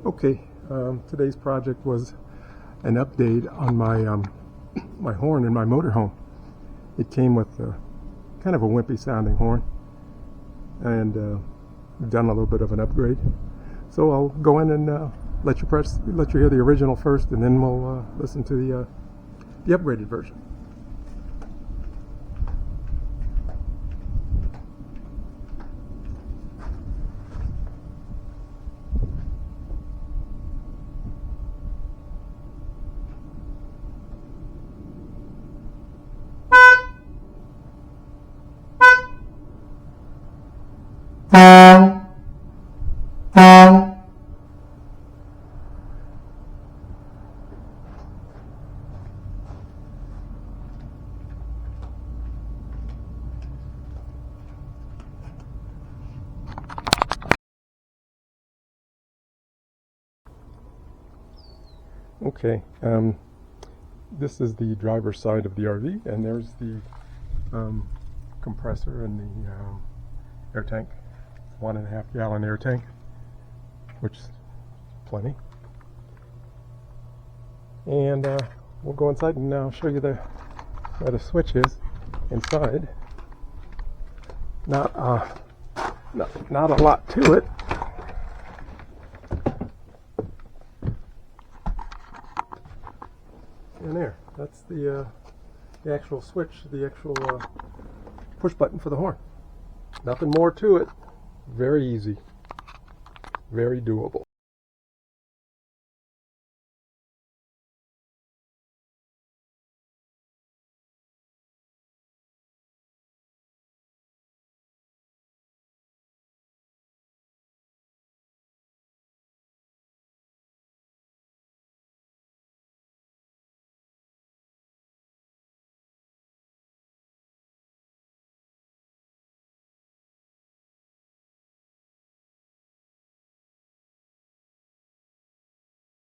Okay, today's project was an update on my my horn in my motorhome. It came with kind of a wimpy sounding horn, and we've done a little bit of an upgrade. So I'll go in and let you hear the original first, and then we'll listen to the upgraded version. Okay, this is the driver's side of the RV, and there's the compressor and the air tank, 1.5 gallon air tank, which is plenty. And we'll go inside and I'll show you where the switch is inside. Not a lot to it. And there, that's the actual switch, the actual push button for the horn. Nothing more to it. Very easy, very doable.